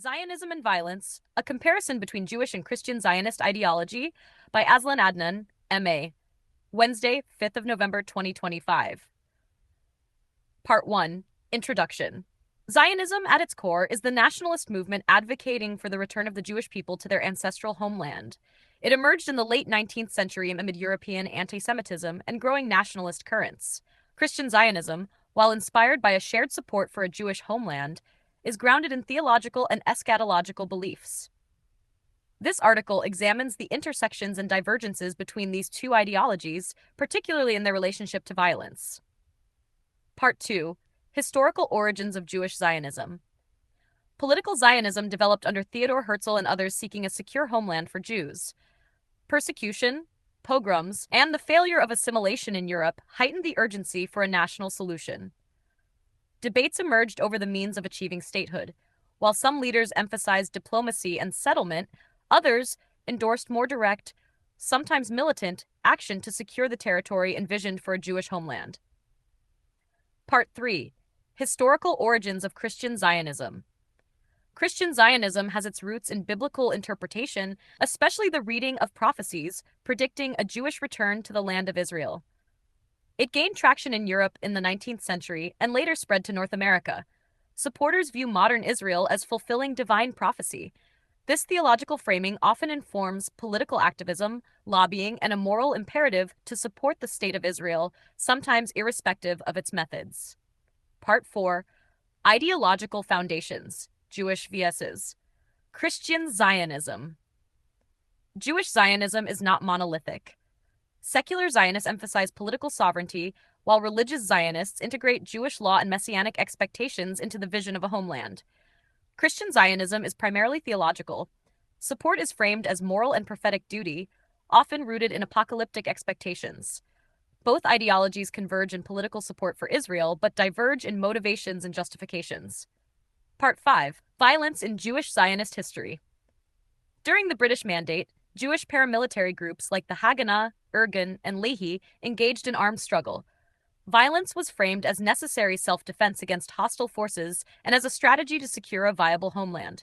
Zionism and Violence, A Comparison Between Jewish and Christian Zionist Ideology by Azlan Adnan, M.A., Wednesday, 5th of November 2025. Part 1, Introduction. Zionism, at its core, is the nationalist movement advocating for the return of the Jewish people to their ancestral homeland. It emerged in the late 19th century amid European anti-Semitism and growing nationalist currents. Christian Zionism, while inspired by a shared support for a Jewish homeland, is grounded in theological and eschatological beliefs. This article examines the intersections and divergences between these two ideologies, particularly in their relationship to violence. Part 2. Historical Origins of Jewish Zionism. Political Zionism developed under Theodor Herzl and others seeking a secure homeland for Jews. Persecution, pogroms, and the failure of assimilation in Europe heightened the urgency for a national solution. Debates emerged over the means of achieving statehood. While some leaders emphasized diplomacy and settlement, others endorsed more direct, sometimes militant, action to secure the territory envisioned for a Jewish homeland. Part 3. Historical Origins of Christian Zionism. Christian Zionism has its roots in biblical interpretation, especially the reading of prophecies predicting a Jewish return to the land of Israel. It gained traction in Europe in the 19th century and later spread to North America. Supporters view modern Israel as fulfilling divine prophecy. This theological framing often informs political activism, lobbying, and a moral imperative to support the state of Israel, sometimes irrespective of its methods. Part 4. Ideological Foundations, Jewish VSs. Christian Zionism. Jewish Zionism is not monolithic. Secular Zionists emphasize political sovereignty, while religious Zionists integrate Jewish law and messianic expectations into the vision of a homeland. Christian Zionism is primarily theological. Support is framed as moral and prophetic duty, often rooted in apocalyptic expectations. Both ideologies converge in political support for Israel, but diverge in motivations and justifications. Part 5. Violence in Jewish Zionist History. During the British Mandate, Jewish paramilitary groups like the Haganah, Irgun, and Lehi engaged in armed struggle. Violence was framed as necessary self-defense against hostile forces and as a strategy to secure a viable homeland.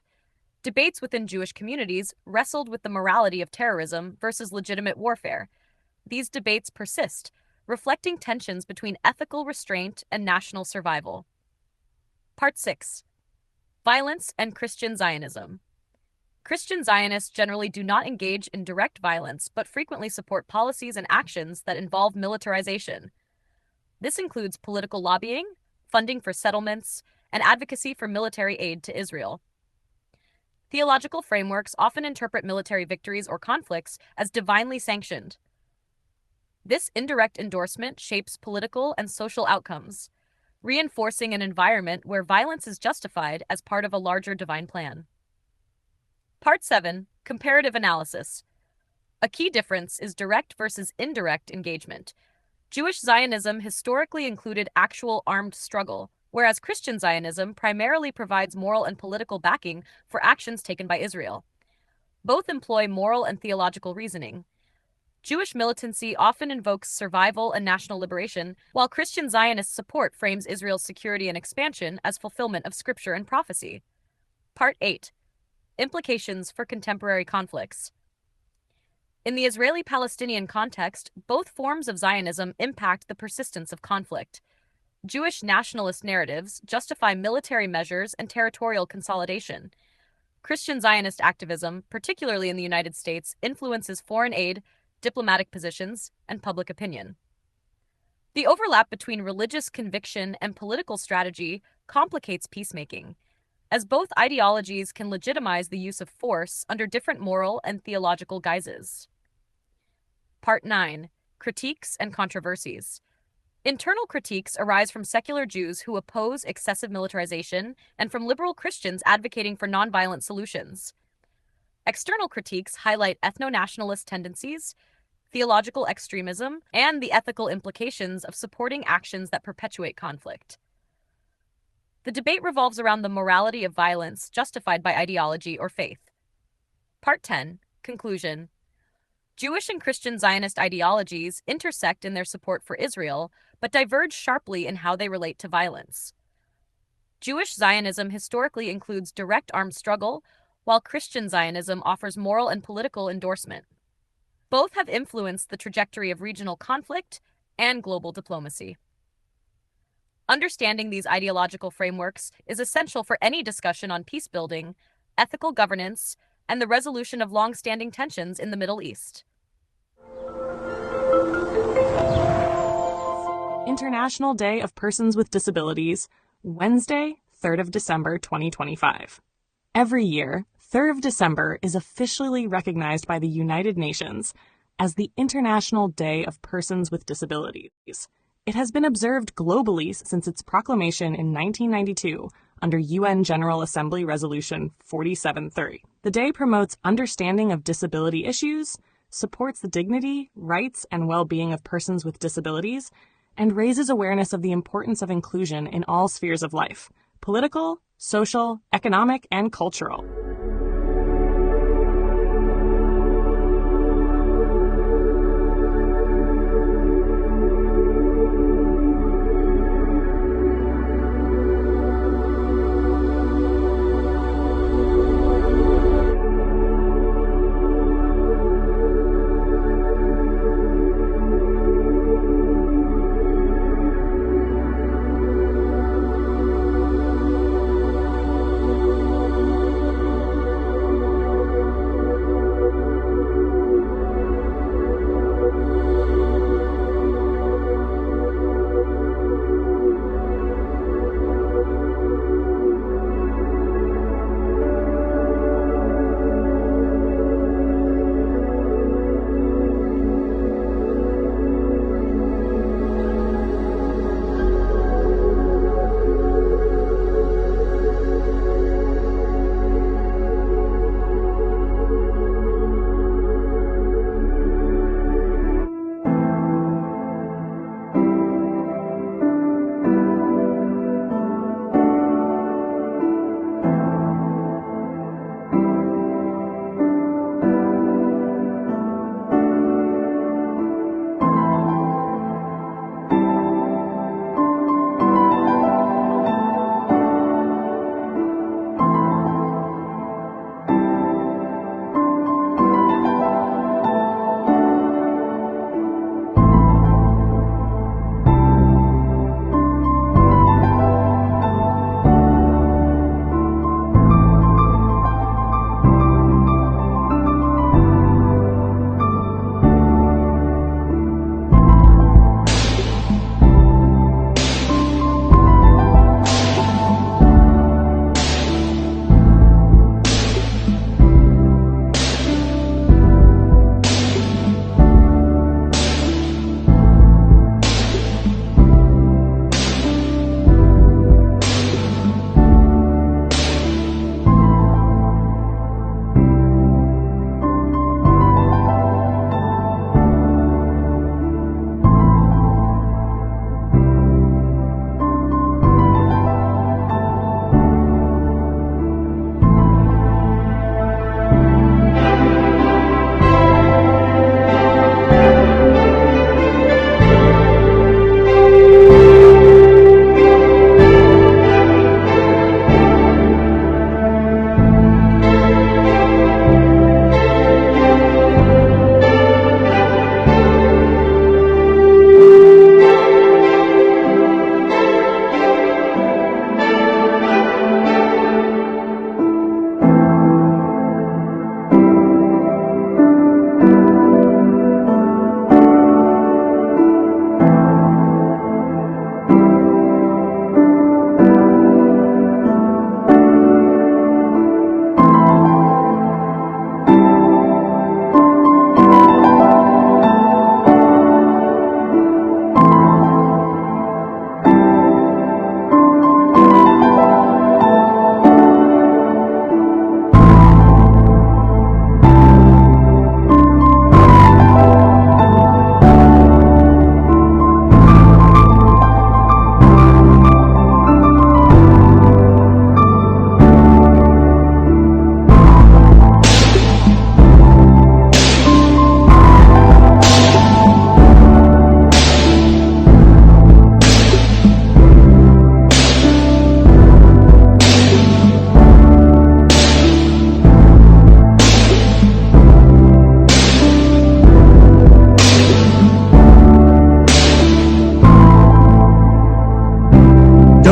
Debates within Jewish communities wrestled with the morality of terrorism versus legitimate warfare. These debates persist, reflecting tensions between ethical restraint and national survival. Part 6. Violence and Christian Zionism. Christian Zionists generally do not engage in direct violence, but frequently support policies and actions that involve militarization. This includes political lobbying, funding for settlements, and advocacy for military aid to Israel. Theological frameworks often interpret military victories or conflicts as divinely sanctioned. This indirect endorsement shapes political and social outcomes, reinforcing an environment where violence is justified as part of a larger divine plan. Part 7. Comparative Analysis. A key difference is direct versus indirect engagement. Jewish Zionism historically included actual armed struggle, whereas Christian Zionism primarily provides moral and political backing for actions taken by Israel. Both employ moral and theological reasoning. Jewish militancy often invokes survival and national liberation, while Christian Zionist support frames Israel's security and expansion as fulfillment of scripture and prophecy. Part 8. Implications for contemporary conflicts. In the Israeli-Palestinian context, both forms of Zionism impact the persistence of conflict. Jewish nationalist narratives justify military measures and territorial consolidation. Christian Zionist activism, particularly in the United States, influences foreign aid, diplomatic positions, and public opinion. The overlap between religious conviction and political strategy complicates peacemaking, as both ideologies can legitimize the use of force under different moral and theological guises. Part 9. Critiques and Controversies. Internal critiques arise from secular Jews who oppose excessive militarization and from liberal Christians advocating for nonviolent solutions. External critiques highlight ethno-nationalist tendencies, theological extremism, and the ethical implications of supporting actions that perpetuate conflict. The debate revolves around the morality of violence justified by ideology or faith. Part 10. Conclusion. Jewish and Christian Zionist ideologies intersect in their support for Israel, but diverge sharply in how they relate to violence. Jewish Zionism historically includes direct armed struggle, while Christian Zionism offers moral and political endorsement. Both have influenced the trajectory of regional conflict and global diplomacy. Understanding these ideological frameworks is essential for any discussion on peace building, ethical governance, and the resolution of long-standing tensions in the Middle East. International Day of Persons with Disabilities, Wednesday, 3rd of December, 2025. Every year, 3rd of December is officially recognized by the United Nations as the International Day of Persons with Disabilities. It has been observed globally since its proclamation in 1992 under UN General Assembly Resolution 4730. The day promotes understanding of disability issues, supports the dignity, rights, and well-being of persons with disabilities, and raises awareness of the importance of inclusion in all spheres of life: political, social, economic, and cultural.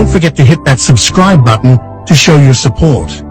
don't forget to hit that subscribe button to show your support.